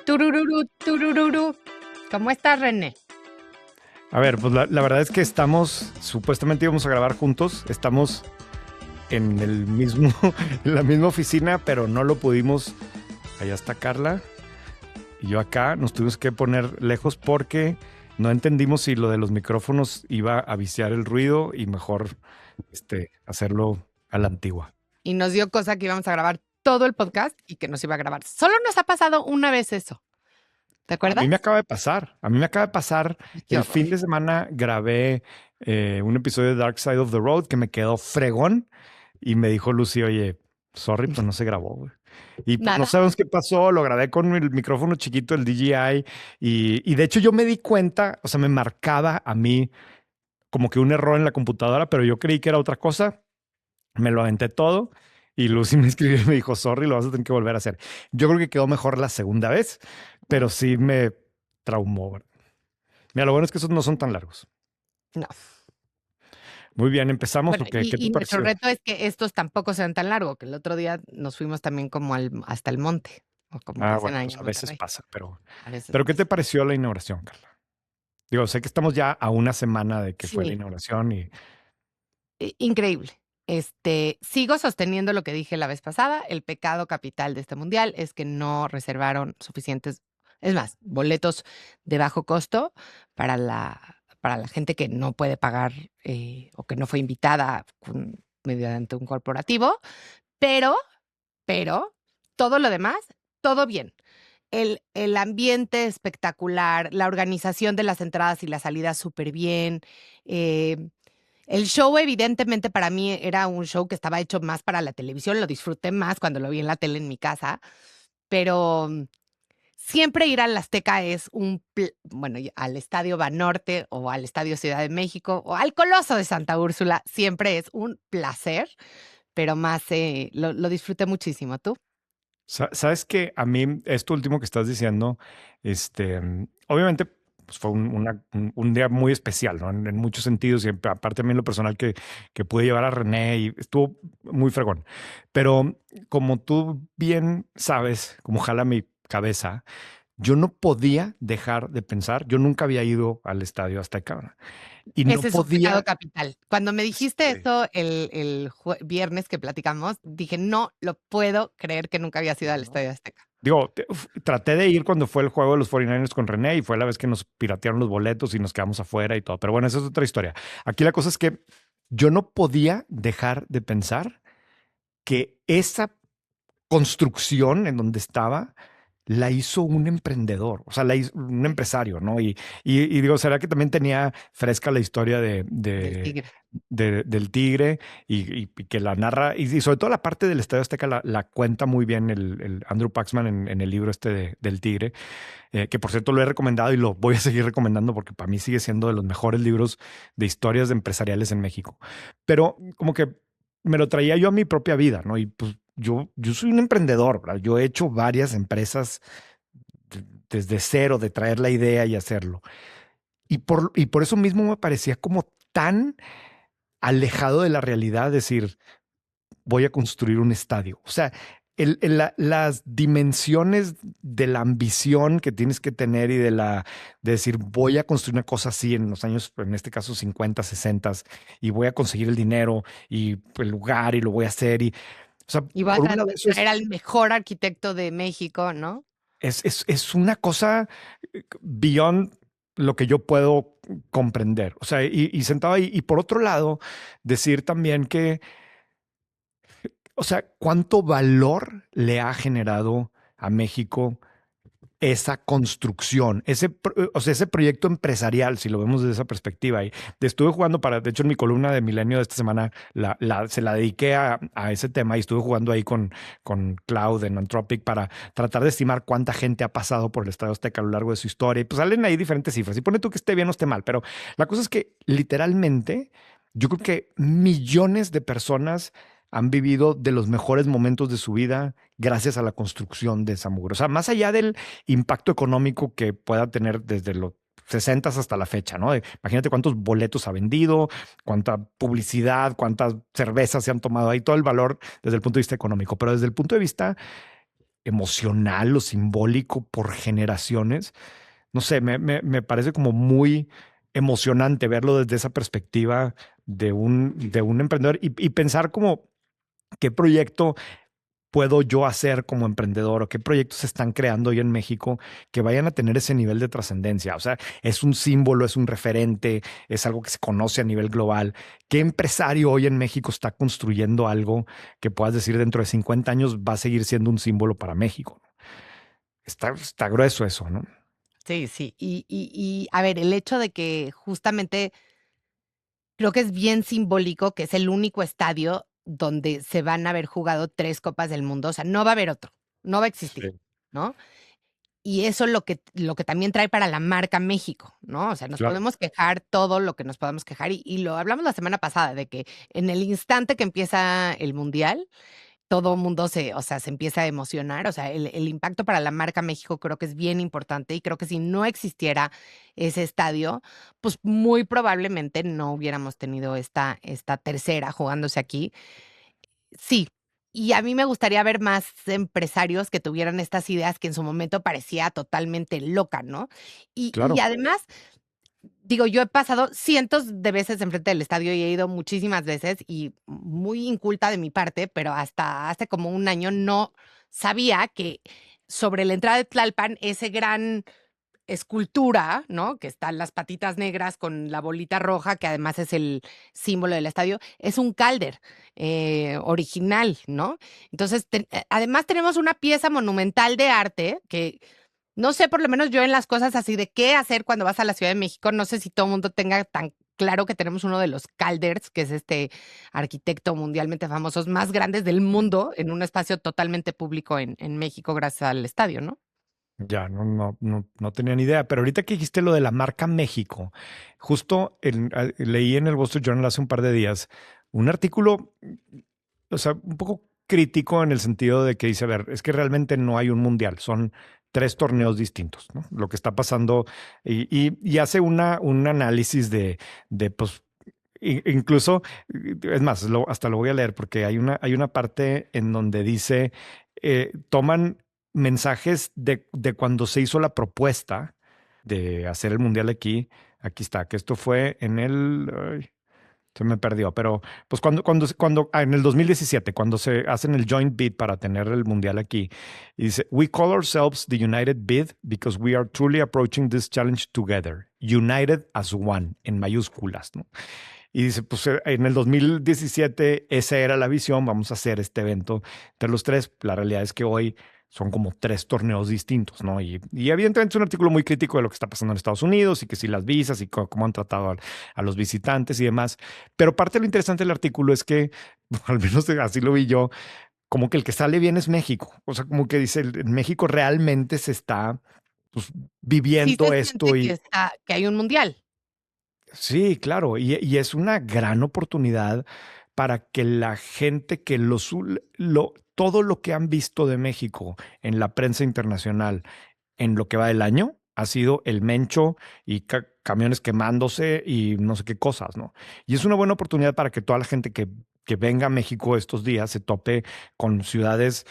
Turururu, turururu. ¿Cómo estás, René? A ver, pues la verdad es que supuestamente íbamos a grabar juntos, estamos en el mismo, en la misma oficina, pero no lo pudimos. Allá está Carla y yo acá, nos tuvimos que poner lejos porque no entendimos si lo de los micrófonos iba a viciar el ruido y mejor hacerlo a la antigua. Y nos dio cosa que íbamos a grabar todo el podcast y que nos iba a grabar. Solo nos ha pasado una vez eso. ¿Te A acuerdas? mí me acaba de pasar. Qué El horror. fin de semana grabé un episodio de Dark Side of the Road que me quedó fregón y me dijo Lucy, oye, sorry, pues no se grabó, güey. Y pues no Nada. sabemos qué pasó, lo grabé con el micrófono chiquito, el DJI, y de hecho yo me di cuenta, o sea, me marcaba a mí como que un error en la computadora, pero yo creí que era otra cosa, me lo aventé todo y Lucy me escribió y me dijo, sorry, lo vas a tener que volver a hacer. Yo creo que quedó mejor la segunda vez, pero sí me traumó, ¿verdad? Mira, lo bueno es que esos no son tan largos. No. Muy bien, ¿empezamos Bueno, o qué? ¿Qué te y nuestro pareció? reto es que estos tampoco sean tan largos, que el otro día nos fuimos también como hasta el monte, o como Ah, dicen bueno, ahí pues en a veces Monterrey. pasa, pero, A veces pero ¿qué te pasa. pareció la inauguración, Carla? Digo, sé que estamos ya a una semana de que fue la Sí, inauguración y increíble. Sigo sosteniendo lo que dije la vez pasada. El pecado capital de este mundial es que no reservaron suficientes, es más, boletos de bajo costo para la gente que no puede pagar o que no fue invitada mediante un corporativo. Pero, pero, todo lo demás, todo bien. El ambiente espectacular, la organización de las entradas y las salidas súper bien. eh, el show, evidentemente, para mí era un show que estaba hecho más para la televisión, lo disfruté más cuando lo vi en la tele en mi casa, pero siempre ir al Azteca es bueno, y al Estadio Banorte o al Estadio Ciudad de México o al Coloso de Santa Úrsula, siempre es un placer, pero más lo disfruté muchísimo. ¿Tú? sabes que a mí esto último que estás diciendo, obviamente pues fue un día muy especial, ¿no? En muchos sentidos y aparte también lo personal que pude llevar a René y estuvo muy fregón. Pero como tú bien sabes, como jala mi cabeza, yo no podía dejar de pensar, yo nunca había ido al estadio Azteca y no Ese es un pecado podía. capital. Cuando me dijiste Sí. eso el viernes que platicamos, dije, no lo puedo creer que nunca había sido al ¿No? Estadio Azteca. Digo, traté de ir cuando fue el juego de los 49ers con René y fue la vez que nos piratearon los boletos y nos quedamos afuera y todo. Pero bueno, esa es otra historia. Aquí la cosa es que yo no podía dejar de pensar que esa construcción en donde estaba la hizo un emprendedor, o sea, la hizo un empresario, ¿no? Y digo, será que también tenía fresca la historia Del Tigre. del Tigre y que la narra, y sobre todo la parte del Estadio Azteca la cuenta muy bien el Andrew Paxman en el libro del Tigre, que por cierto lo he recomendado y lo voy a seguir recomendando porque para mí sigue siendo de los mejores libros de historias empresariales en México. Pero como que me lo traía yo a mi propia vida, ¿no? Y pues yo soy un emprendedor, ¿verdad? Yo he hecho varias empresas desde cero, de traer la idea y hacerlo. Y por eso mismo me parecía como tan alejado de la realidad decir, voy a construir un estadio. O sea, las dimensiones de la ambición que tienes que tener y de decir, voy a construir una cosa así en los años, en este caso 50, 60, y voy a conseguir el dinero y el lugar y lo voy a hacer. O sea, Y vas por un a lado, eso traer al mejor arquitecto de México, ¿no? es una cosa beyond lo que yo puedo comprender. O sea, y sentado ahí. Y por otro lado, decir también que, o sea, cuánto valor le ha generado a México esa construcción, o sea, ese proyecto empresarial, si lo vemos desde esa perspectiva. Y estuve jugando de hecho, en mi columna de Milenio de esta semana, se la dediqué a ese tema y estuve jugando ahí con Cloud en Anthropic para tratar de estimar cuánta gente ha pasado por el Estadio Azteca a lo largo de su historia. Y pues salen ahí diferentes cifras. Y pone tú que esté bien o esté mal, pero la cosa es que literalmente yo creo que millones de personas han vivido de los mejores momentos de su vida gracias a la construcción de esa mugre. O sea, más allá del impacto económico que pueda tener desde los 60 hasta la fecha, ¿no? Imagínate cuántos boletos ha vendido, cuánta publicidad, cuántas cervezas se han tomado ahí, todo el valor desde el punto de vista económico, pero desde el punto de vista emocional o simbólico por generaciones. No sé, me parece como muy emocionante verlo desde esa perspectiva de un emprendedor y pensar como qué proyecto puedo yo hacer como emprendedor o qué proyectos se están creando hoy en México que vayan a tener ese nivel de trascendencia. O sea, es un símbolo, es un referente, es algo que se conoce a nivel global. ¿Qué empresario hoy en México está construyendo algo que puedas decir dentro de 50 años va a seguir siendo un símbolo para México? Está grueso eso, ¿no? Sí, sí. A ver, el hecho de que justamente creo que es bien simbólico que es el único estadio donde se van a haber jugado 3 copas del mundo, o sea, no va a haber otro, no va a existir, Sí, ¿no? Y eso lo que también trae para la marca México, ¿no? O sea, nos claro. podemos quejar todo lo que nos podamos quejar, y lo hablamos la semana pasada, de que en el instante que empieza el mundial, todo mundo o sea, se empieza a emocionar. O sea, el impacto para la marca México creo que es bien importante, y creo que si no existiera ese estadio, pues, muy probablemente no hubiéramos tenido esta tercera jugándose aquí. Sí, y a mí me gustaría ver más empresarios que tuvieran estas ideas que en su momento parecía totalmente loca, ¿no? Y Claro. además, digo, yo he pasado cientos de veces enfrente del estadio y he ido muchísimas veces, y muy inculta de mi parte, pero hasta hace como un año no sabía que sobre la entrada de Tlalpan, ese gran escultura, ¿no? Que están las patitas negras con la bolita roja, que además es el símbolo del estadio, es un Calder original, ¿no? Entonces, además tenemos una pieza monumental de arte que no sé, por lo menos yo en las cosas así de qué hacer cuando vas a la Ciudad de México, no sé si todo el mundo tenga tan claro que tenemos uno de los Calders, que es este arquitecto mundialmente famoso, más grandes del mundo, en un espacio totalmente público en México, gracias al estadio, ¿no? Ya, no tenía ni idea, pero ahorita que dijiste lo de la marca México, justo leí en el Wall Street Journal hace un par de días un artículo, o sea, un poco crítico en el sentido de que dice, a ver, es que realmente no hay un mundial, son tres torneos distintos, ¿no? Lo que está pasando y hace un análisis de pues, incluso, es más, hasta lo voy a leer porque hay una parte en donde dice, toman mensajes de cuando se hizo la propuesta de hacer el mundial aquí. Aquí está, que esto fue en ay, se me perdió, pero pues en el 2017, cuando se hacen el joint bid para tener el mundial aquí, y dice, we call ourselves the United Bid because we are truly approaching this challenge together, united as one, en mayúsculas, ¿no? Y dice, pues en el 2017 esa era la visión, vamos a hacer este evento entre los tres. La realidad es que hoy son como tres torneos distintos, ¿no? Y evidentemente es un artículo muy crítico de lo que está pasando en Estados Unidos y que si las visas y cómo han tratado a los visitantes y demás. Pero parte de lo interesante del artículo es que, al menos así lo vi yo, como que el que sale bien es México. O sea, como que dice, en México realmente se está pues, Sí se viviendo esto siente que y que hay un mundial. sí, claro, y es una gran oportunidad para que la gente que todo lo que han visto de México en la prensa internacional en lo que va del año ha sido el mencho y camiones quemándose y no sé qué cosas, ¿no? Y es una buena oportunidad para que toda la gente que venga a México estos días se tope con ciudades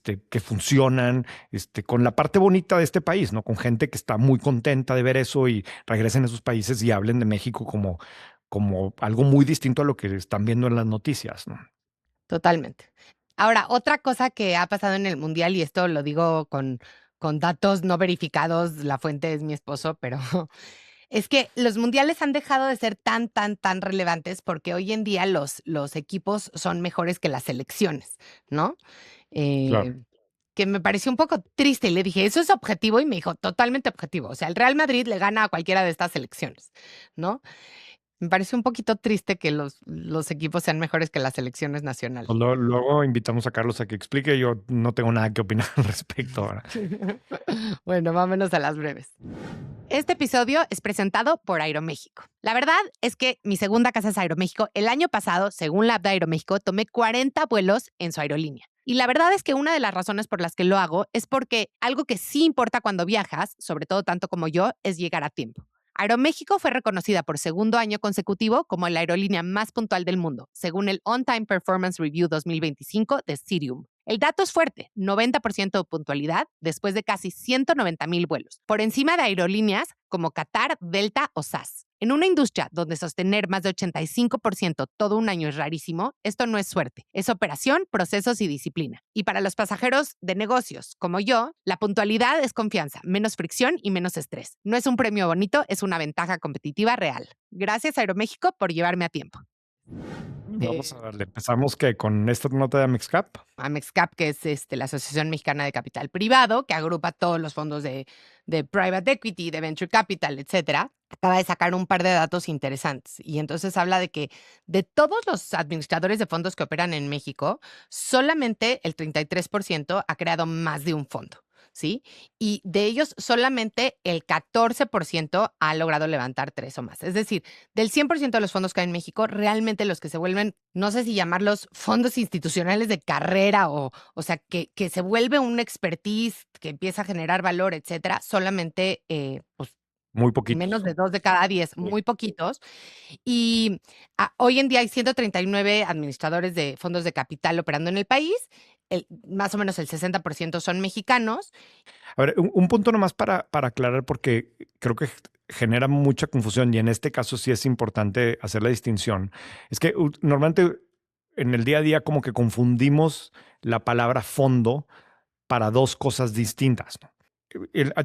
que funcionan, con la parte bonita de este país, ¿no? Con gente que está muy contenta de ver eso y regresen a esos países y hablen de México como algo muy distinto a lo que están viendo en las noticias, ¿no? Totalmente. Ahora, otra cosa que ha pasado en el mundial, y esto lo digo con datos no verificados, la fuente es mi esposo, pero es que los mundiales han dejado de ser tan, tan, tan relevantes porque hoy en día los equipos son mejores que las selecciones, ¿no? Claro. Eh, que me pareció un poco triste y le dije, ¿eso es objetivo? Y me dijo, totalmente objetivo. O sea, el Real Madrid le gana a cualquiera de estas selecciones, ¿no? Me pareció un poquito triste que los equipos sean mejores que las selecciones nacionales. Pues luego invitamos a Carlos a que explique. Yo no tengo nada que opinar al respecto ahora. Bueno, vámonos a las breves. Este episodio es presentado por Aeroméxico. La verdad es que mi segunda casa es Aeroméxico. El año pasado, según la app de Aeroméxico, tomé 40 vuelos en su aerolínea. Y la verdad es que una de las razones por las que lo hago es porque algo que sí importa cuando viajas, sobre todo tanto como yo, es llegar a tiempo. Aeroméxico fue reconocida por segundo año consecutivo como la aerolínea más puntual del mundo, según el On Time Performance Review 2025 de Cirium. El dato es fuerte, 90% de puntualidad después de casi 190,000 vuelos, por encima de aerolíneas como Qatar, Delta o SAS. En una industria donde sostener más de 85% todo un año es rarísimo, esto no es suerte, es operación, procesos y disciplina. Y para los pasajeros de negocios como yo, la puntualidad es confianza, menos fricción y menos estrés. No es un premio bonito, es una ventaja competitiva real. Gracias Aeroméxico por llevarme a tiempo. Vamos a darle. Empezamos que con esta nota de Amexcap. Amexcap, que es la Asociación Mexicana de Capital Privado, que agrupa todos los fondos de private equity, de venture capital, etcétera, acaba de sacar un par de datos interesantes. Y entonces habla de que de todos los administradores de fondos que operan en México, solamente el 33% ha creado más de un fondo. ¿Sí? Y de ellos solamente el 14% ha logrado levantar 3 o más. Es decir, del 100% de los fondos que hay en México, realmente los que se vuelven, no sé si llamarlos fondos institucionales de carrera o sea, que se vuelve un expertise, que empieza a generar valor, etcétera, solamente pues, Muy poquitos. menos de 2 de cada 10, Sí. muy poquitos. Y hoy en día hay 139 administradores de fondos de capital operando en el país. Más o menos el 60% son mexicanos. A ver, un punto nomás para aclarar, porque creo que genera mucha confusión y en este caso sí es importante hacer la distinción. Es que normalmente en el día a día como que confundimos la palabra fondo para dos cosas distintas, ¿no?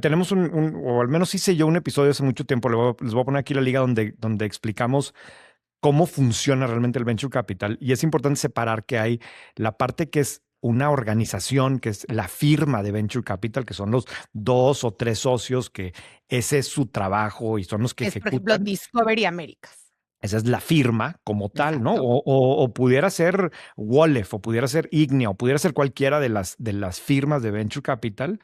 Tenemos o al menos hice yo un episodio hace mucho tiempo, les voy a poner aquí la liga donde explicamos cómo funciona realmente el venture capital. Y es importante separar que hay la parte que es una organización, que es la firma de venture capital, que son los 2 o 3 socios, que ese es su trabajo y son los que Es, por ejemplo, ejecutan. Discovery Americas. Esa es la firma como tal, ¿no? Exacto. O pudiera ser Wolef, o pudiera ser Ignea, o pudiera ser cualquiera de las firmas de venture capital.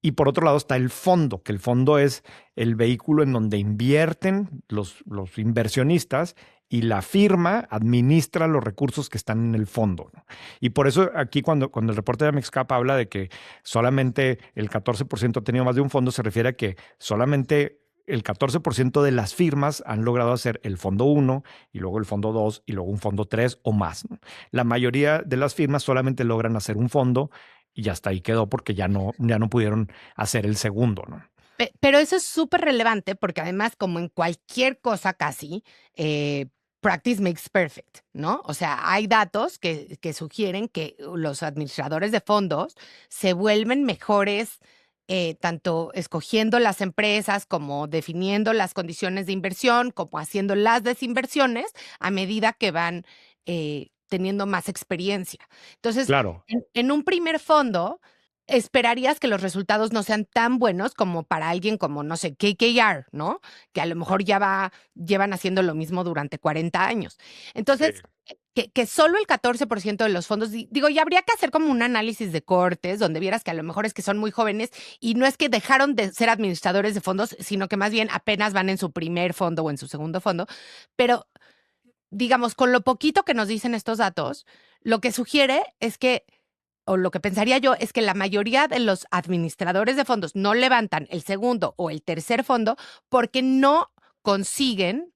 Y por otro lado está el fondo, que el fondo es el vehículo en donde invierten los inversionistas y la firma administra los recursos que están en el fondo, ¿no? Y por eso aquí cuando el reporte de Amexcap habla de que solamente el 14% ha tenido más de un fondo, se refiere a que solamente el 14% de las firmas han logrado hacer el fondo 1 y luego el fondo 2 y luego un fondo 3 o más, ¿no? La mayoría de las firmas solamente logran hacer un fondo y ya hasta ahí quedó porque ya no pudieron hacer el segundo, ¿no? Pero eso es súper relevante porque además, como en cualquier cosa casi, practice makes perfect, ¿no? O sea, hay datos que sugieren que los administradores de fondos se vuelven mejores tanto escogiendo las empresas como definiendo las condiciones de inversión, como haciendo las desinversiones a medida que van teniendo más experiencia. Entonces, Claro. en un primer fondo, esperarías que los resultados no sean tan buenos como para alguien como, no sé, KKR, ¿no? Que a lo mejor llevan haciendo lo mismo durante 40 años. Sí. Entonces, que solo el 14% de los fondos, digo, y habría que hacer como un análisis de cohortes donde vieras que a lo mejor es que son muy jóvenes y no es que dejaron de ser administradores de fondos, sino que más bien apenas van en su primer fondo o en su segundo fondo. Pero, digamos, con lo poquito que nos dicen estos datos, lo que sugiere es que o lo que pensaría yo es que la mayoría de los administradores de fondos no levantan el segundo o el tercer fondo porque no consiguen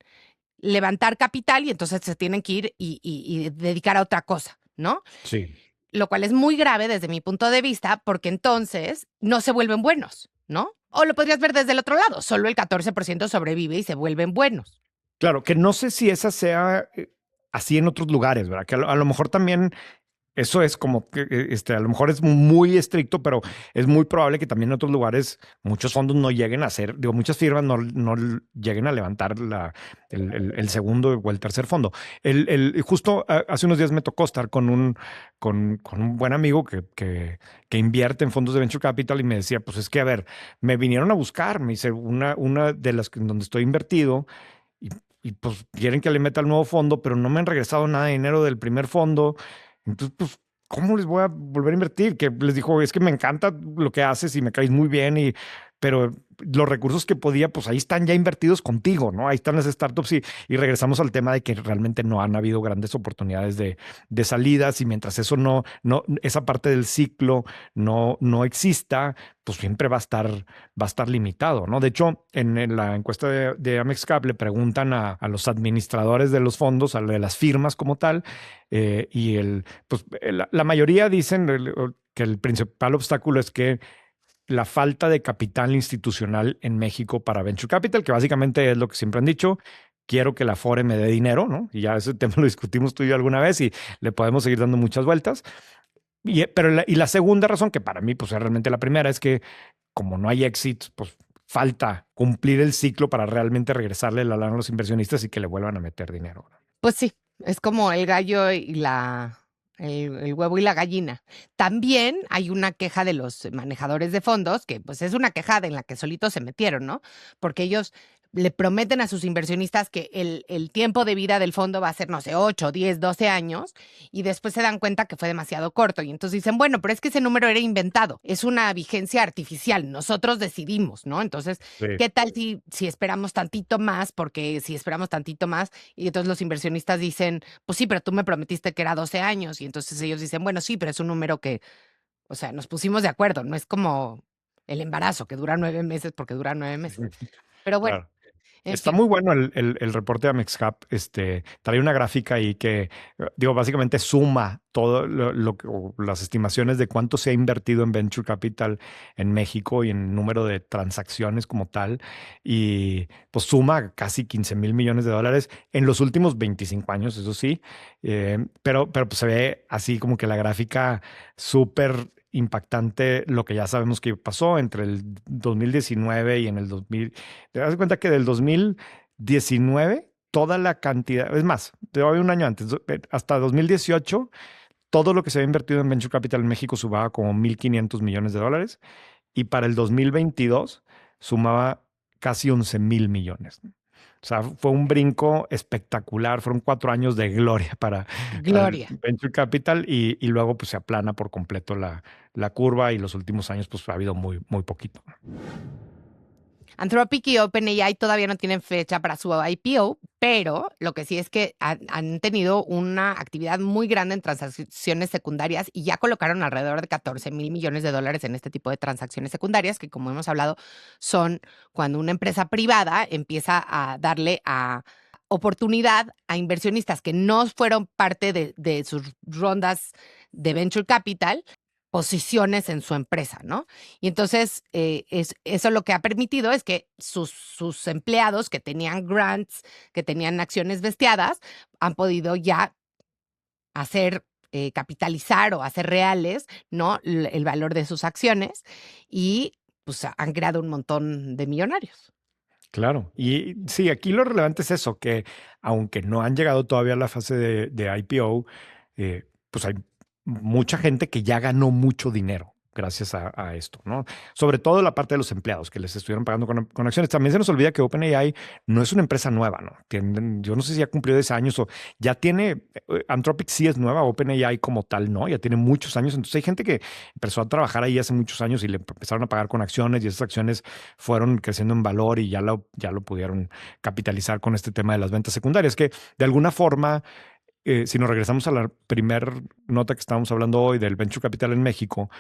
levantar capital y entonces se tienen que ir y dedicar a otra cosa, ¿no? Sí. Lo cual es muy grave desde mi punto de vista porque entonces no se vuelven buenos, ¿no? O lo podrías ver desde el otro lado, solo el 14% sobrevive y se vuelven buenos. Claro, que no sé si esa sea así en otros lugares, ¿verdad? Que a lo mejor también eso es como que a lo mejor es muy estricto, pero es muy probable que también en otros lugares muchos fondos no lleguen a ser, digo, muchas firmas no lleguen a levantar el segundo o el tercer fondo. Justo hace unos días me tocó estar con un buen amigo que invierte en fondos de venture capital y me decía, pues es que, a ver, me vinieron a buscar, me dice, una de las en donde estoy invertido y, y pues quieren que le meta el nuevo fondo, pero no me han regresado nada de dinero del primer fondo. Entonces, pues, ¿cómo les voy a volver a invertir? Que les dijo, es que me encanta lo que haces y me caes muy bien, pero los recursos que podía, pues ahí están ya invertidos contigo, ¿no? Ahí están las startups y regresamos al tema de que realmente no han habido grandes oportunidades de salidas y mientras eso esa parte del ciclo no exista, pues siempre va a estar limitado, ¿no? De hecho, en la encuesta de Amex Cap le preguntan a los administradores de los fondos, de las firmas como tal, la mayoría dicen que el principal obstáculo es que la falta de capital institucional en México para Venture Capital, que básicamente es lo que siempre han dicho. Quiero que la Afore me dé dinero, ¿no? Y ya ese tema lo discutimos tú y yo alguna vez y le podemos seguir dando muchas vueltas. Pero la segunda razón, que para mí pues es realmente la primera, es que como no hay exit, pues falta cumplir el ciclo para realmente regresarle la lana a los inversionistas y que le vuelvan a meter dinero. Pues sí, es como el gallo y el huevo y la gallina. También hay una queja de los manejadores de fondos, que pues es una queja en la que solitos se metieron, ¿no? Porque ellos le prometen a sus inversionistas que el tiempo de vida del fondo va a ser, no sé, 8, 10, 12 años, y después se dan cuenta que fue demasiado corto. Y entonces dicen, bueno, pero es que ese número era inventado, es una vigencia artificial, nosotros decidimos, ¿no? Entonces, Sí. ¿qué tal si esperamos tantito más? Porque si esperamos tantito más, y entonces los inversionistas dicen, pues sí, pero tú me prometiste que era 12 años, y entonces ellos dicen, bueno, sí, pero es un número que, o sea, nos pusimos de acuerdo, no es como el embarazo, que dura 9 meses porque dura 9 meses. Pero bueno, Claro. en Está fin. muy bueno el reporte de Amexcap. Trae una gráfica ahí que, digo, básicamente suma todo o las estimaciones de cuánto se ha invertido en Venture Capital en México y en número de transacciones como tal. Y pues suma casi 15,000 millones de dólares en los últimos 25 años, eso sí. Pero pues se ve así como que la gráfica súper impactante lo que ya sabemos que pasó entre el 2019 y en el 2000. Te das cuenta que del 2019, toda la cantidad, es más, te doy un año antes, hasta 2018, todo lo que se había invertido en Venture Capital en México sumaba como 1,500 millones de dólares y para el 2022 sumaba casi 11,000 millones. O sea, fue un brinco espectacular, fueron 4 años de gloria para el Gloria. Venture Capital y luego pues se aplana por completo la curva y los últimos años pues ha habido muy, muy poquito. Anthropic y OpenAI todavía no tienen fecha para su IPO, pero lo que sí es que han tenido una actividad muy grande en transacciones secundarias y ya colocaron alrededor de 14,000 millones de dólares en este tipo de transacciones secundarias, que como hemos hablado, son cuando una empresa privada empieza a darle oportunidad a inversionistas que no fueron parte de sus rondas de venture capital, posiciones en su empresa, ¿no? Y entonces, eso lo que ha permitido es que sus empleados que tenían grants, que tenían acciones vestiadas, han podido ya hacer, capitalizar o hacer reales, ¿no? El valor de sus acciones y pues han creado un montón de millonarios. Claro, y sí, aquí lo relevante es eso, que aunque no han llegado todavía a la fase de IPO, pues hay mucha gente que ya ganó mucho dinero gracias a esto, ¿no? Sobre todo la parte de los empleados que les estuvieron pagando con acciones. También se nos olvida que OpenAI no es una empresa nueva, ¿no? Yo no sé si ya cumplió 10 años o ya tiene, Anthropic sí es nueva, OpenAI como tal, ¿no? Ya tiene muchos años, entonces hay gente que empezó a trabajar ahí hace muchos años y le empezaron a pagar con acciones y esas acciones fueron creciendo en valor y ya lo pudieron capitalizar con este tema de las ventas secundarias, que de alguna forma, si nos regresamos a la primer nota que estábamos hablando hoy del Venture Capital en México,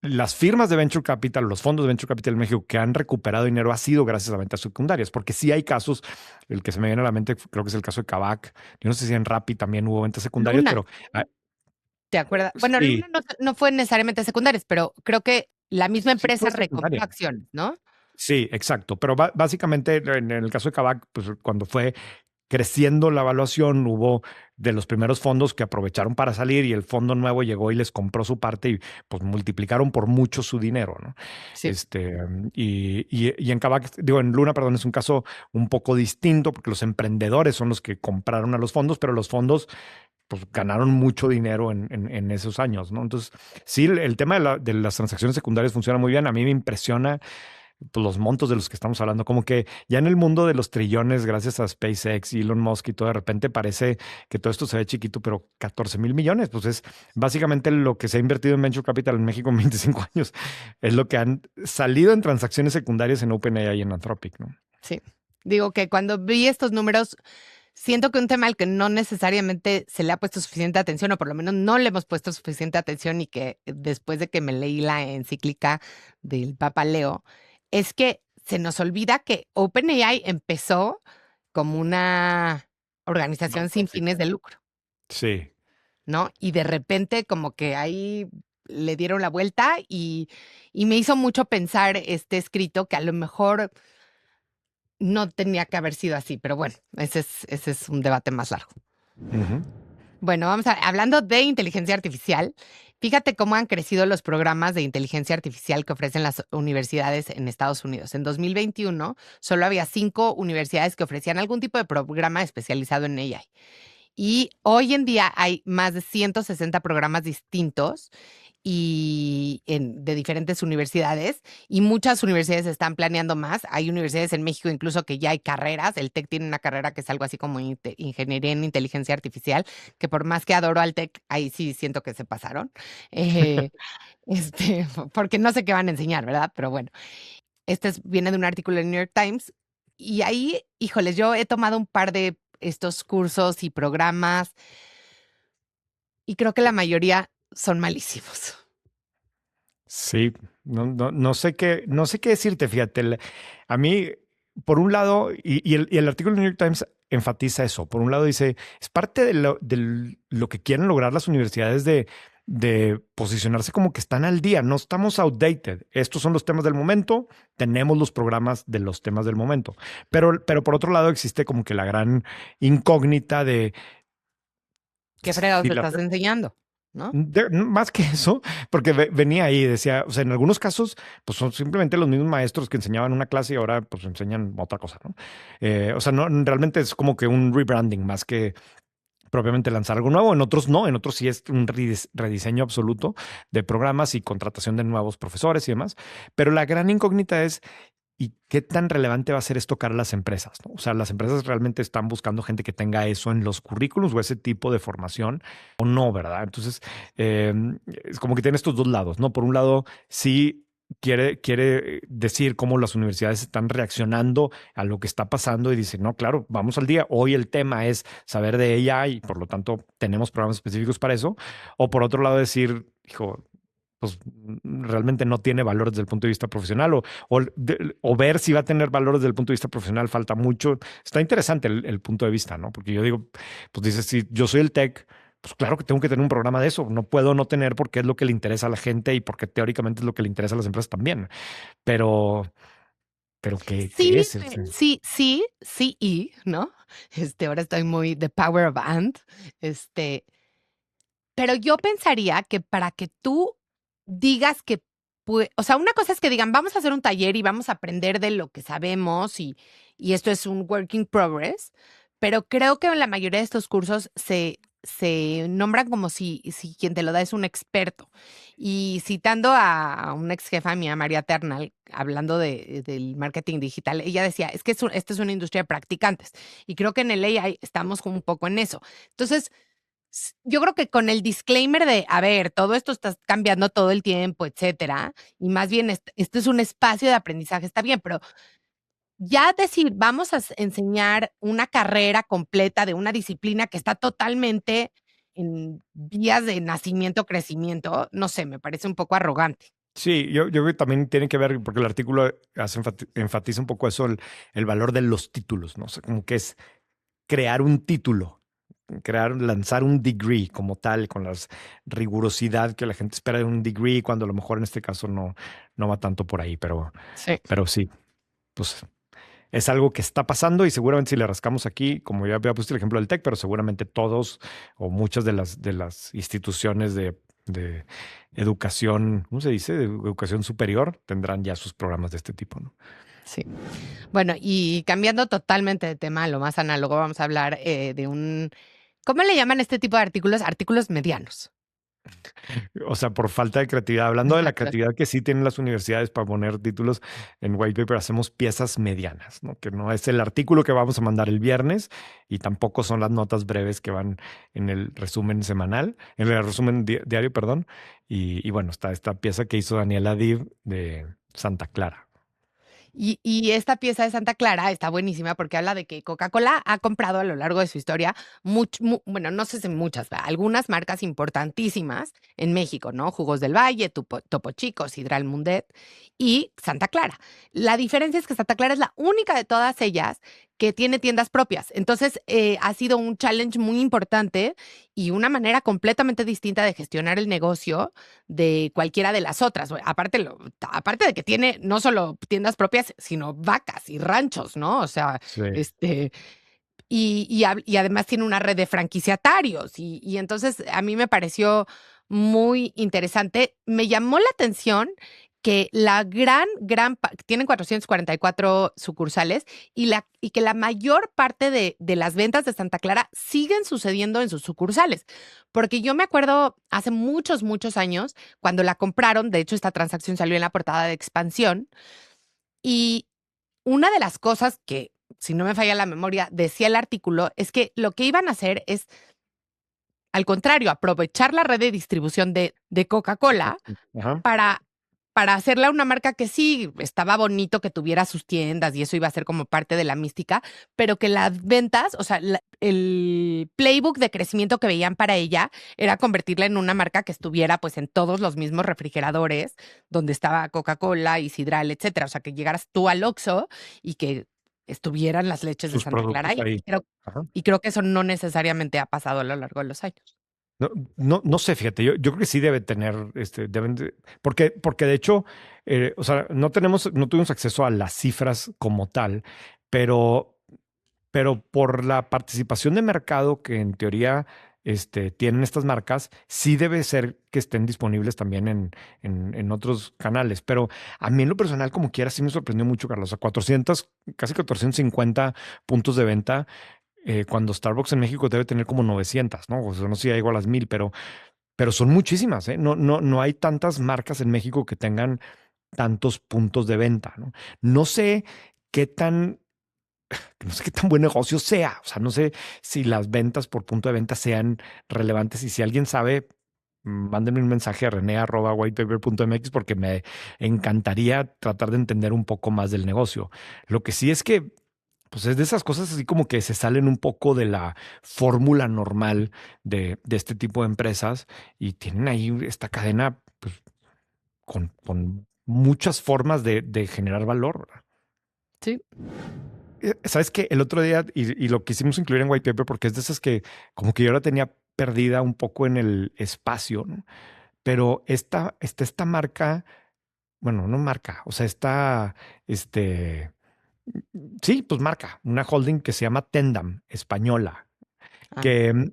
las firmas de Venture Capital, los fondos de Venture Capital en México que han recuperado dinero ha sido gracias a ventas secundarias, porque sí hay casos, el que se me viene a la mente creo que es el caso de Kavak, yo no sé si en Rappi también hubo ventas secundarias, Luna, pero ¿te acuerdas? Bueno, Luna sí, no fue necesariamente secundarias, pero creo que la misma sí empresa fue recompró secundaria. acciones, ¿no? Sí, exacto. Pero básicamente en el caso de Kavak, pues cuando fue creciendo la evaluación, hubo de los primeros fondos que aprovecharon para salir y el fondo nuevo llegó y les compró su parte y pues multiplicaron por mucho su dinero, ¿no? Sí. Y en Kavak, digo, en Luna, perdón, es un caso un poco distinto porque los emprendedores son los que compraron a los fondos, pero los fondos pues ganaron mucho dinero en esos años, ¿no? Entonces, sí, el tema de las transacciones secundarias funciona muy bien. A mí me impresiona pues, los montos de los que estamos hablando, como que ya en el mundo de los trillones, gracias a SpaceX y Elon Musk y todo, de repente parece que todo esto se ve chiquito, pero 14,000 millones, pues es básicamente lo que se ha invertido en Venture Capital en México en 25 años. Es lo que han salido en transacciones secundarias en OpenAI y en Anthropic, ¿no? Sí. Digo que cuando vi estos números, siento que un tema al que no necesariamente se le ha puesto suficiente atención, o por lo menos no le hemos puesto suficiente atención, y que después de que me leí la encíclica del Papa Leo, es que se nos olvida que OpenAI empezó como una organización sin fines de lucro, Sí. ¿no? Y de repente como que ahí le dieron la vuelta y me hizo mucho pensar este escrito que a lo mejor no tenía que haber sido así, pero bueno, ese es un debate más largo. Ujú. Bueno, hablando de inteligencia artificial, fíjate cómo han crecido los programas de inteligencia artificial que ofrecen las universidades en Estados Unidos. En 2021, solo había 5 universidades que ofrecían algún tipo de programa especializado en AI. Y hoy en día hay más de 160 programas distintos de diferentes universidades, y muchas universidades están planeando más. Hay universidades en México incluso que ya hay carreras. El TEC tiene una carrera que es algo así como ingeniería en inteligencia artificial, que por más que adoro al TEC, ahí sí siento que se pasaron. Eh, porque no sé qué van a enseñar, ¿verdad? Pero bueno, viene de un artículo en New York Times, y ahí, híjoles, yo he tomado un par de estos cursos y programas y creo que la mayoría son malísimos. Sí, no sé no sé qué decirte, fíjate. A mí, por un lado, y el artículo del New York Times enfatiza eso. Por un lado dice, es parte de lo que quieren lograr las universidades de posicionarse como que están al día, no estamos outdated. Estos son los temas del momento, tenemos los programas de los temas del momento. Pero por otro lado existe como que la gran incógnita de ¿Qué fregados si te la estás enseñando? ¿No? más que eso, porque venía ahí y decía, o sea, en algunos casos, pues son simplemente los mismos maestros que enseñaban una clase y ahora pues enseñan otra cosa, ¿no? O sea, no, realmente es como que un rebranding más que propiamente lanzar algo nuevo. En otros no, en otros sí es un rediseño absoluto de programas y contratación de nuevos profesores y demás. Pero la gran incógnita es, ¿y qué tan relevante va a ser esto para las empresas, ¿no? O sea, las empresas realmente están buscando gente que tenga eso en los currículos o ese tipo de formación o no, ¿verdad? Entonces, eh, es como que tiene estos dos lados, ¿no? Por un lado, sí quiere decir cómo las universidades están reaccionando a lo que está pasando y dice, no, claro, vamos al día. Hoy el tema es saber de ella y por lo tanto tenemos programas específicos para eso. O por otro lado, decir, hijo, pues realmente no tiene valor desde el punto de vista profesional o ver si va a tener valor desde el punto de vista profesional falta mucho. Está interesante el punto de vista, ¿no? Porque yo digo, pues dices, si yo soy el tech, pues claro que tengo que tener un programa de eso. No puedo no tener porque es lo que le interesa a la gente y porque teóricamente es lo que le interesa a las empresas también. Pero, pero ¿qué Sí, es? ¿no? Ahora estoy muy The Power of And. Este, pero yo pensaría que para que tú digas que, o sea, una cosa es que digan, vamos a hacer un taller y vamos a aprender de lo que sabemos, y esto es un work in progress, pero creo que en la mayoría de estos cursos se nombran como si quien te lo da es un experto. Y citando a una ex jefa mía, María Ternal, hablando del marketing digital, ella decía, es que esta es una industria de practicantes, y creo que en el AI estamos un poco en eso. Entonces, yo creo que con el disclaimer de, a ver, todo esto está cambiando todo el tiempo, etcétera, y más bien esto es un espacio de aprendizaje, está bien, pero ya decir, vamos a enseñar una carrera completa de una disciplina que está totalmente en vías de nacimiento, crecimiento, no sé, me parece un poco arrogante. Sí, yo creo que también tiene que ver, porque el artículo enfatiza un poco eso, el valor de los títulos, ¿no? O sea, como que es crear un título, lanzar un degree como tal, con la rigurosidad que la gente espera de un degree, cuando a lo mejor en este caso no va tanto por ahí, Sí. pero sí, pues es algo que está pasando y seguramente si le rascamos aquí, como ya había puesto el ejemplo del TEC, pero seguramente todos o muchas de las instituciones de educación, ¿cómo se dice? De educación superior tendrán ya sus programas de este tipo, ¿no? Sí. Bueno, y cambiando totalmente de tema, lo más análogo, vamos a hablar de ¿cómo le llaman este tipo de artículos? Artículos medianos. O sea, por falta de creatividad. Hablando de la Exacto. creatividad que sí tienen las universidades para poner títulos en white paper, hacemos piezas medianas, ¿no? Que no es el artículo que vamos a mandar el viernes y tampoco son las notas breves que van en el resumen semanal, en el resumen diario, perdón. Y bueno, está esta pieza que hizo Daniela Div de Santa Clara. Y esta pieza de Santa Clara está buenísima porque habla de que Coca-Cola ha comprado a lo largo de su historia, bueno, no sé si muchas, algunas marcas importantísimas en México, ¿no? Jugos del Valle, Topo Chico, Sidral Mundet y Santa Clara. La diferencia es que Santa Clara es la única de todas ellas que tiene tiendas propias. Entonces, ha sido un challenge muy importante y una manera completamente distinta de gestionar el negocio de cualquiera de las otras. Aparte de que tiene no solo tiendas propias, sino vacas y ranchos, ¿no? O sea, Sí. y además tiene una red de franquiciatarios. Y entonces a mí me pareció muy interesante. Me llamó la atención que tienen 444 sucursales y que la mayor parte de las ventas de Santa Clara siguen sucediendo en sus sucursales. Porque yo me acuerdo hace muchos, muchos años, cuando la compraron, de hecho esta transacción salió en la portada de Expansión, y una de las cosas que, si no me falla la memoria, decía el artículo, es que lo que iban a hacer es, al contrario, aprovechar la red de distribución de Coca-Cola Ajá. para, para hacerla una marca que sí, estaba bonito que tuviera sus tiendas y eso iba a ser como parte de la mística, pero que las ventas, o sea, el playbook de crecimiento que veían para ella era convertirla en una marca que estuviera pues en todos los mismos refrigeradores donde estaba Coca-Cola y Sidral, etcétera. O sea, que llegaras tú al Oxxo y que estuvieran las leches de Sus Santa Clara productos ahí. ahí. Ajá. Y creo que eso no necesariamente ha pasado a lo largo de los años. No, no sé, fíjate, yo creo que sí debe tener, porque de hecho, o sea, no tuvimos acceso a las cifras como tal, pero, pero por la participación de mercado que en teoría tienen estas marcas, sí debe ser que estén disponibles también en otros canales. Pero a mí en lo personal, como quiera, sí me sorprendió mucho, Carlos. A 400, casi 450 puntos de venta cuando Starbucks en México debe tener como 900, ¿no? O sea, no sé si llegó a las 1000, pero son muchísimas, ¿eh? No hay tantas marcas en México que tengan tantos puntos de venta, ¿no? No sé qué tan, no sé qué tan buen negocio sea. O sea, no sé si las ventas por punto de venta sean relevantes y si alguien sabe, mándenme un mensaje a rene@whitepaper.mx porque me encantaría tratar de entender un poco más del negocio. Lo que sí es que pues es de esas cosas así como que se salen un poco de la fórmula normal de este tipo de empresas y tienen ahí esta cadena pues, con muchas formas de generar valor, ¿verdad? Sí. ¿Sabes qué? El otro día, y lo quisimos incluir en White Paper porque es de esas que como que yo la tenía perdida un poco en el espacio, ¿no? Pero esta marca, bueno, no marca, o sea, este, sí, pues marca, una holding que se llama Tendam, española, Ah, que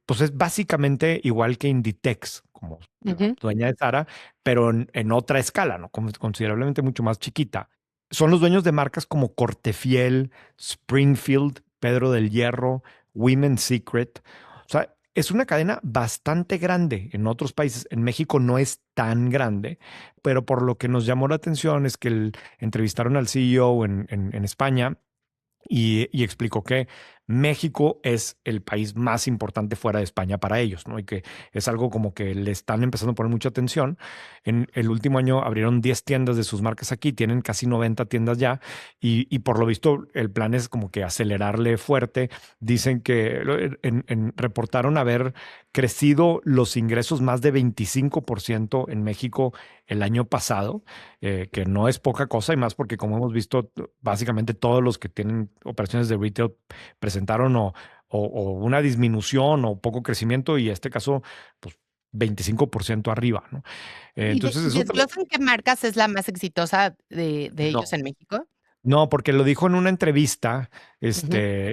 pues es básicamente igual que Inditex, como la ujú. dueña de Zara, pero en otra escala, ¿no? Considerablemente mucho más chiquita. Son los dueños de marcas como Cortefiel, Springfield, Pedro del Hierro, Women's Secret. O sea, es una cadena bastante grande en otros países. En México no es tan grande, pero por lo que nos llamó la atención es que entrevistaron al CEO en España y explicó que México es el país más importante fuera de España para ellos, ¿no? Y que es algo como que le están empezando a poner mucha atención. En el último año abrieron 10 tiendas de sus marcas aquí, tienen casi 90 tiendas ya y por lo visto el plan es como que acelerarle fuerte. Dicen que reportaron haber crecido los ingresos más de 25% en México el año pasado, que no es poca cosa y más porque como hemos visto, básicamente todos los que tienen operaciones de retail presentaron o una disminución o poco crecimiento y en este caso, pues 25% arriba, ¿no? Entonces Y es otra... desglosan qué marcas es la más exitosa de ellos No, en México? no, porque lo dijo en una entrevista, Ujú.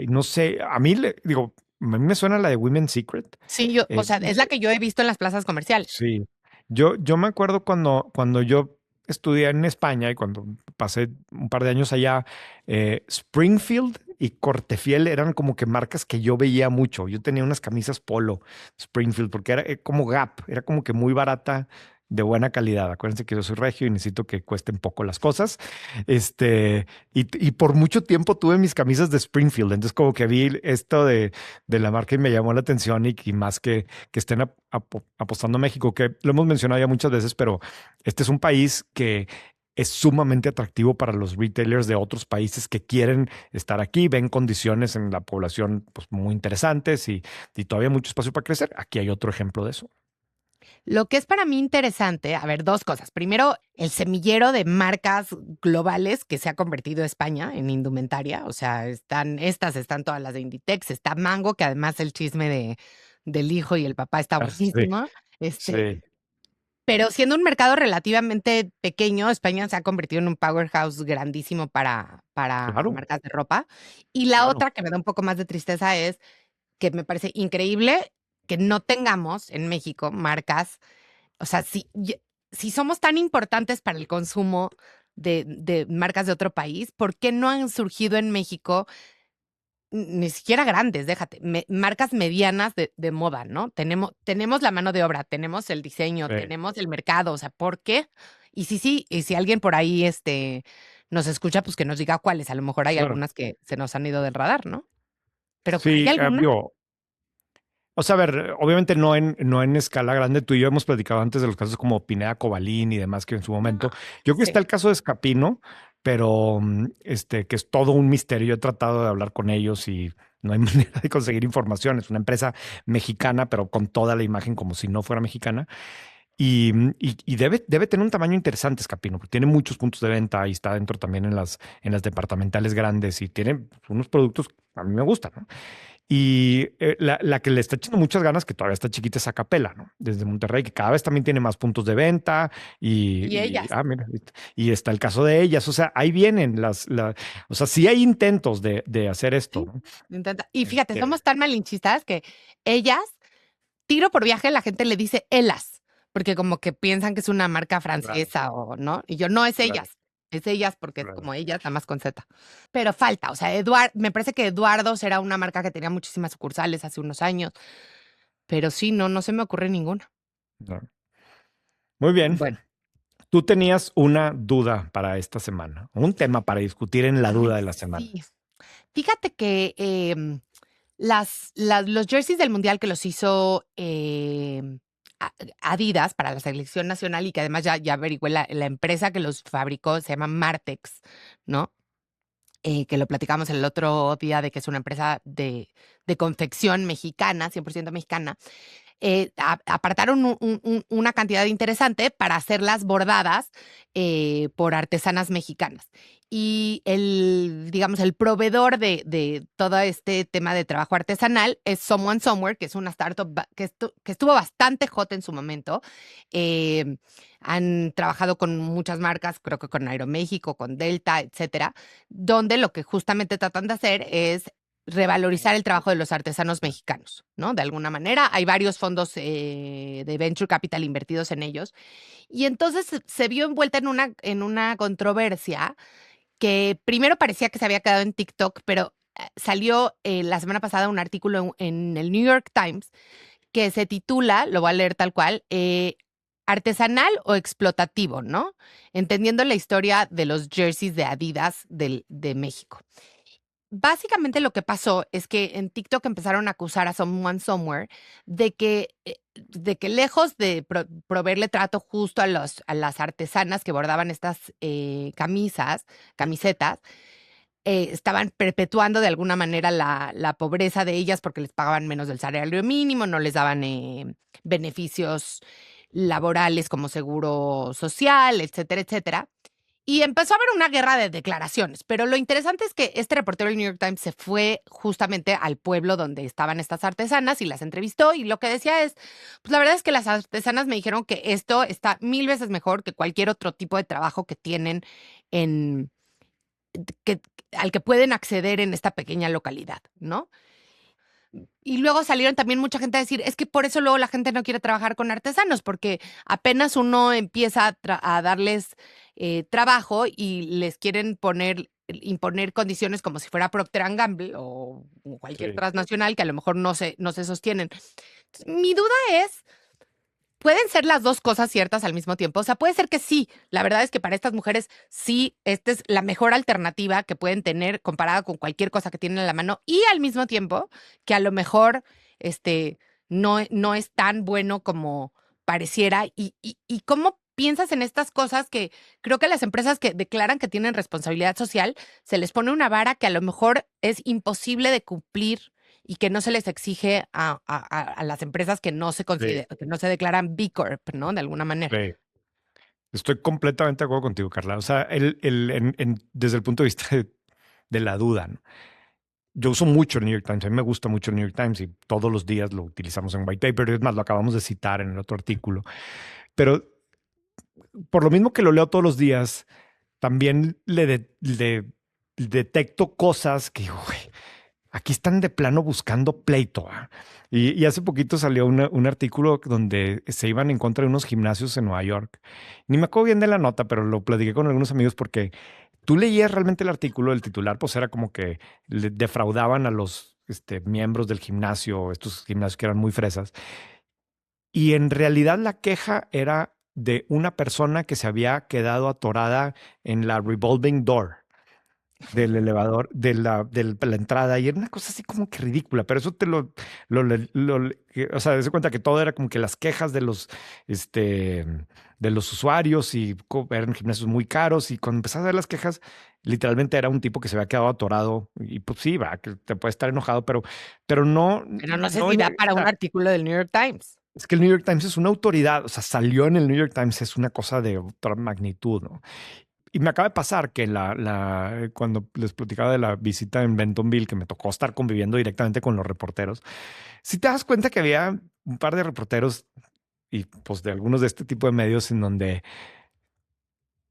no sé, a mí le digo, a mí me suena la de Women's Secret. Sí, o sea, es la que yo he visto en las plazas comerciales. Sí, yo me acuerdo cuando yo estudié en España y cuando pasé un par de años allá, Springfield y Cortefiel eran como que marcas que yo veía mucho. Yo tenía unas camisas Polo, Springfield, porque era como Gap, era como que muy barata, de buena calidad. Acuérdense que yo soy regio y necesito que cuesten poco las cosas. Y por mucho tiempo tuve mis camisas de Springfield. Entonces, como que vi esto de la marca y me llamó la atención y más que estén apostando a México, que lo hemos mencionado ya muchas veces, pero este es un país que es sumamente atractivo para los retailers de otros países que quieren estar aquí, ven condiciones en la población pues, muy interesantes y todavía mucho espacio para crecer. Aquí hay otro ejemplo de eso. Lo que es para mí interesante, a ver, dos cosas. Primero, el semillero de marcas globales que se ha convertido España en indumentaria. O sea, están todas las de Inditex, está Mango, que además el chisme del hijo y el papá está Ah, sí, buenísimo. sí, Pero siendo un mercado relativamente pequeño, España se ha convertido en un powerhouse grandísimo para claro, marcas de ropa. Y la claro. otra que me da un poco más de tristeza es que me parece increíble que no tengamos en México marcas, o sea, si somos tan importantes para el consumo de marcas de otro país, ¿por qué no han surgido en México ni siquiera grandes, déjate, marcas medianas de moda, ¿no? Tenemos la mano de obra, tenemos el diseño, Sí, tenemos el mercado, o sea, ¿por qué? Y sí, y si alguien por ahí nos escucha, pues que nos diga cuáles. A lo mejor hay claro. algunas que se nos han ido del radar, ¿no? Pero ¿hay Sí, alguna? digo, o sea, a ver, obviamente no en escala grande. Tú y yo hemos platicado antes de los casos como Pineda Cobalín y demás que en su No, momento. Yo creo que está sí. el caso de Escapino, pero que es todo un misterio. Yo he tratado de hablar con ellos y no hay manera de conseguir información. Es una empresa mexicana, pero con toda la imagen como si no fuera mexicana. Y debe tener un tamaño interesante, Escapino, porque tiene muchos puntos de venta y está dentro también en las departamentales grandes y tiene unos productos que a mí me gustan, ¿no? Y la que le está echando muchas ganas, que todavía está chiquita, es Acapela, ¿no? Desde Monterrey, que cada vez también tiene más puntos de venta Y ellas. mira, y está el caso de ellas. O sea, ahí vienen o sea, sí hay intentos de hacer esto, Sí, ¿no? intenta. Y fíjate, Este, somos tan malinchistas que ellas, tiro por viaje, la gente le dice elas, porque como que piensan que es una marca claro, francesa o no. Y yo, no, claro, es ellas porque es claro. como ellas, nada más con Z. Pero falta, o sea, me parece que Eduardos era una marca que tenía muchísimas sucursales hace unos años, pero sí, no se me ocurre ninguna. No. Muy bien. Bueno, Tú tenías una duda para esta semana, un tema para discutir en la duda ay, de la semana. sí. Fíjate que los jerseys del Mundial que los hizo Adidas para la selección nacional y que además ya averigüé la empresa que los fabricó, se llama Martex, ¿no? Que lo platicamos el otro día de que es una empresa de confección mexicana, 100% mexicana. Apartaron una cantidad interesante para hacerlas bordadas por artesanas mexicanas. Y digamos, el proveedor de todo este tema de trabajo artesanal es Someone Somewhere, que es una startup que estuvo bastante hot en su momento. Eh, Han trabajado con muchas marcas, creo que con Aeroméxico, con Delta, etcétera, donde lo que justamente tratan de hacer es revalorizar el trabajo de los artesanos mexicanos, ¿no? De alguna manera, hay varios fondos de venture capital invertidos en ellos. Y entonces se vio envuelta en una controversia que primero parecía que se había quedado en TikTok, pero salió la semana pasada un artículo en el New York Times que se titula, lo voy a leer tal cual, artesanal o explotativo, ¿no? Entendiendo la historia de los jerseys de Adidas de México. Básicamente lo que pasó es que en TikTok empezaron a acusar a Someone Somewhere de que lejos de proveerle trato justo a las artesanas que bordaban estas camisetas, estaban perpetuando de alguna manera la pobreza de ellas porque les pagaban menos del salario mínimo, no les daban beneficios laborales como seguro social, etcétera, etcétera. Y empezó a haber una guerra de declaraciones, pero lo interesante es que este reportero del New York Times se fue justamente al pueblo donde estaban estas artesanas y las entrevistó y lo que decía es, pues la verdad es que las artesanas me dijeron que esto está 1000 veces mejor que cualquier otro tipo de trabajo que tienen en, que, al que pueden acceder en esta pequeña localidad, ¿no? Y luego salieron también mucha gente a decir, es que por eso luego la gente no quiere trabajar con artesanos, porque apenas uno empieza a darles trabajo y les quieren poner imponer condiciones como si fuera Procter and Gamble o cualquier Sí. transnacional que a lo mejor no se sostienen. Mi duda es, ¿pueden ser las dos cosas ciertas al mismo tiempo? O sea, puede ser que sí. La verdad es que para estas mujeres sí, esta es la mejor alternativa que pueden tener comparada con cualquier cosa que tienen en la mano y al mismo tiempo que a lo mejor no es tan bueno como pareciera. ¿Y cómo piensas en estas cosas que creo que las empresas que declaran que tienen responsabilidad social se les pone una vara que a lo mejor es imposible de cumplir y que no se les exige a las empresas que no se Sí, que no se declaran B Corp, ¿no? De alguna manera. sí. Estoy completamente de acuerdo contigo, Carla. O sea, desde el punto de vista de la duda, ¿no? Yo uso mucho el New York Times, a mí me gusta mucho el New York Times y todos los días lo utilizamos en white paper, es más, lo acabamos de citar en el otro artículo. Pero por lo mismo que lo leo todos los días, también le detecto cosas que, güey, aquí están de plano buscando pleito. ¿Ah? Y hace poquito salió un artículo donde se iban en contra de unos gimnasios en Nueva York. Ni me acuerdo bien de la nota, pero lo platiqué con algunos amigos porque tú leías realmente el artículo, el titular, pues era como que le defraudaban a los miembros del gimnasio, estos gimnasios que eran muy fresas. Y en realidad la queja era de una persona que se había quedado atorada en la revolving door del elevador, de la entrada, y era una cosa así como que ridícula, pero eso o sea, se cuenta que todo era como que las quejas de los usuarios y eran gimnasios muy caros, y cuando empezaba a ver las quejas, literalmente era un tipo que se había quedado atorado, y pues sí, va, que te puede estar enojado, pero no, Pero no sé no, si da para un artículo del New York Times. es que el New York Times es una autoridad, o sea, salió en el New York Times, es una cosa de otra magnitud, ¿no? Y me acaba de pasar que cuando les platicaba de la visita en Bentonville, que me tocó estar conviviendo directamente con los reporteros, si te das cuenta que había un par de reporteros y pues de algunos de este tipo de medios en donde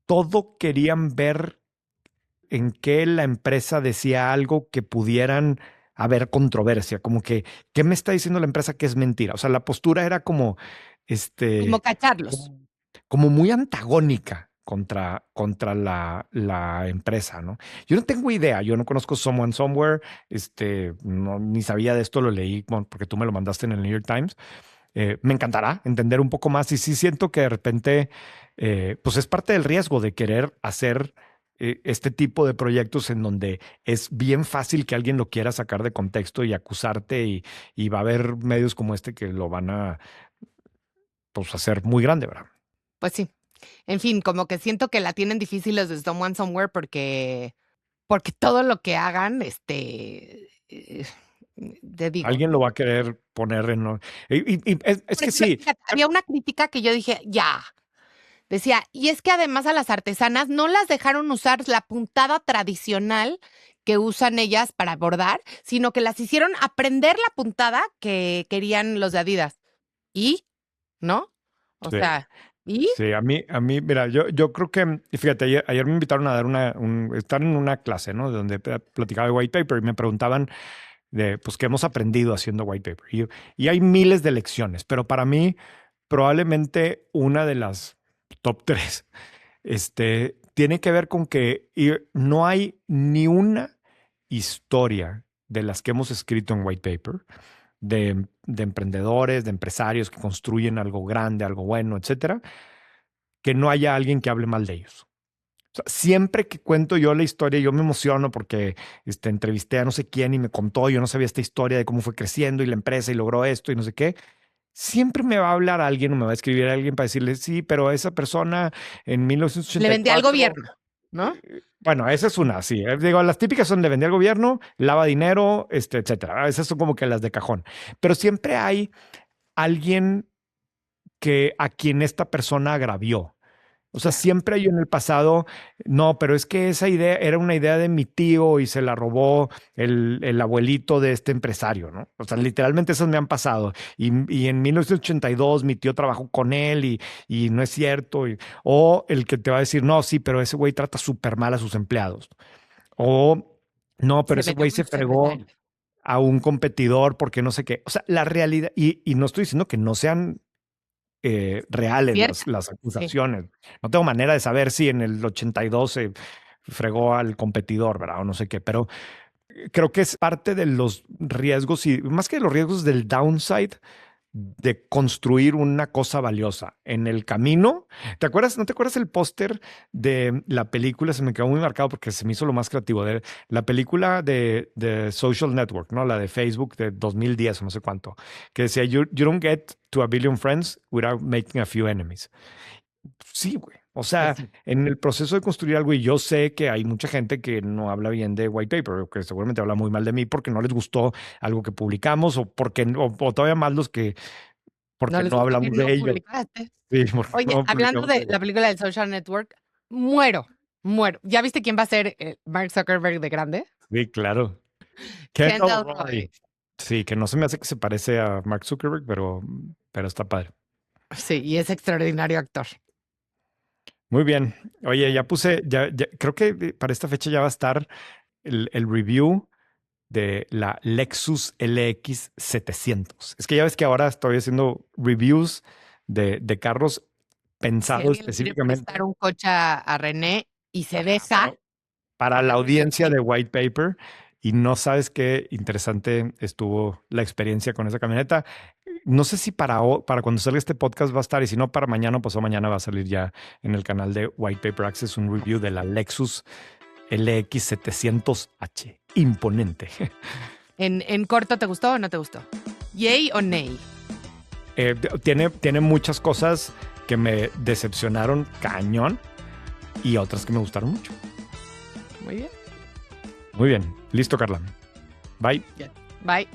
todo querían ver en qué la empresa decía algo que pudieran haber controversia, como que, ¿qué me está diciendo la empresa que es mentira? O sea, la postura era como, Como este, cacharlos. como muy antagónica contra la empresa, ¿no? Yo no tengo idea, yo no conozco Someone Somewhere, ni sabía de esto, lo leí bueno, porque tú me lo mandaste en el New York Times. Me encantará entender un poco más y sí siento que de repente, pues es parte del riesgo de querer hacer este tipo de proyectos en donde es bien fácil que alguien lo quiera sacar de contexto y acusarte y va a haber medios como este que lo van a pues, hacer muy grande, ¿verdad? Pues sí. En fin, como que siento que la tienen difícil los de Someone Somewhere porque todo lo que hagan, te digo. Alguien lo va a querer poner en... Y es Por que ejemplo, sí, fíjate, había una crítica que yo dije, ya. Decía, y es que además a las artesanas no las dejaron usar la puntada tradicional que usan ellas para bordar, sino que las hicieron aprender la puntada que querían los de Adidas. ¿Y? ¿No? O sí, sea, ¿y? sí, a mí, mira, yo creo que, y fíjate, ayer me invitaron a dar estar en una clase, ¿no? Donde platicaba de white paper y me preguntaban de, pues, qué hemos aprendido haciendo white paper. Y hay miles de lecciones, pero para mí, probablemente una de las top tres, tiene que ver con que no hay ni una historia de las que hemos escrito en white paper de emprendedores, de empresarios que construyen algo grande, algo bueno, etcétera, que no haya alguien que hable mal de ellos. O sea, siempre que cuento yo la historia, yo me emociono porque entrevisté a no sé quién y me contó, yo no sabía esta historia de cómo fue creciendo y la empresa y logró esto y no sé qué. Siempre me va a hablar alguien o me va a escribir alguien para decirle, sí, pero esa persona en Le vendí al 1984, gobierno, ¿no? bueno, esa es una, sí. Digo, las típicas son de vender al gobierno, lava dinero, etcétera. Esas son como que las de cajón. Pero siempre hay alguien a quien esta persona agravió. O sea, Claro. siempre hay en el pasado, no, pero es que esa idea era una idea de mi tío y se la robó el abuelito de este empresario, ¿no? O sea, literalmente esas me han pasado. Y en 1982 mi tío trabajó con él y no es cierto. O el que te va a decir, no, sí, pero ese güey trata súper mal a sus empleados. O no, pero Se ese metió güey con se sus fregó empresarios. a un competidor porque no sé qué. O sea, la realidad, y no estoy diciendo que no sean reales Cierta. las Sí. acusaciones. No tengo manera de saber si en el 82 fregó al competidor, ¿verdad? O no sé qué, pero creo que es parte de los riesgos y más que de los riesgos del downside de construir una cosa valiosa en el camino. ¿Te acuerdas? ¿No te acuerdas el póster de la película? Se me quedó muy marcado porque se me hizo lo más creativo de la película de Social Network, ¿no? La de Facebook de 2010 o no sé cuánto, que decía, you don't get to a billion friends without making a few enemies. Sí, güey. O Pues sea, sí. en el proceso de construir algo, y yo sé que hay mucha gente que no habla bien de White Paper, o que seguramente habla muy mal de mí porque no les gustó algo que publicamos, o porque, o todavía más los que, No porque les no gustó que hablamos no de ellos. publicaste. Sí, porque Oye, no hablando publicamos de de ellos. la película del Social Network, muero, muero. ¿Ya viste quién va a ser Mark Zuckerberg de grande? Sí, claro. Kendall Kendall Roy. Roy. Sí, que no se me hace que se parece a Mark Zuckerberg, pero está padre. Sí, y es extraordinario actor. Muy bien. Oye, ya puse, creo que para esta fecha ya va a estar el review de la Lexus LX 700. Es que ya ves que ahora estoy haciendo reviews de carros Si pensados alguien le quiere específicamente prestar un coche a René y se para, deja, para la háblame audiencia de conmigo. White Paper. Y no sabes qué interesante estuvo la experiencia con esa camioneta. No sé si para cuando salga este podcast va a estar, y si no, para mañana o pasado mañana va a salir ya en el canal de White Paper Access un review de la Lexus LX 700H. Imponente. En corto, ¿te gustó o no te gustó? ¿Yay o nay? Tiene muchas cosas que me decepcionaron cañón y otras que me gustaron mucho. Muy bien. Muy bien. Listo, Carla. Bye. Bye.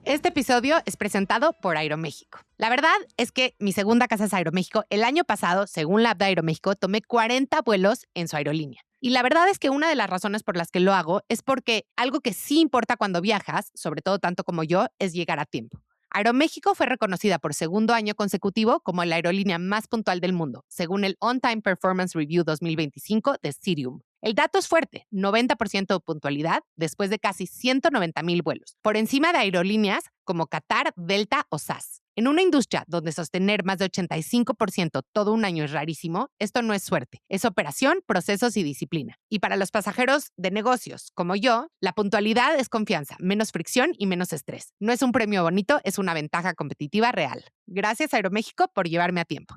Este episodio es presentado por Aeroméxico. La verdad es que mi segunda casa es Aeroméxico. El año pasado, según la app de Aeroméxico, tomé 40 vuelos en su aerolínea. Y la verdad es que una de las razones por las que lo hago es porque algo que sí importa cuando viajas, sobre todo tanto como yo, es llegar a tiempo. Aeroméxico fue reconocida por segundo año consecutivo como la aerolínea más puntual del mundo, según el On Time Performance Review 2025 de Cirium. El dato es fuerte, 90% de puntualidad después de casi 190,000 vuelos, por encima de aerolíneas como Qatar, Delta o SAS. En una industria donde sostener más de 85% todo un año es rarísimo, esto no es suerte, es operación, procesos y disciplina. Y para los pasajeros de negocios como yo, la puntualidad es confianza, menos fricción y menos estrés. No es un premio bonito, es una ventaja competitiva real. Gracias Aeroméxico por llevarme a tiempo.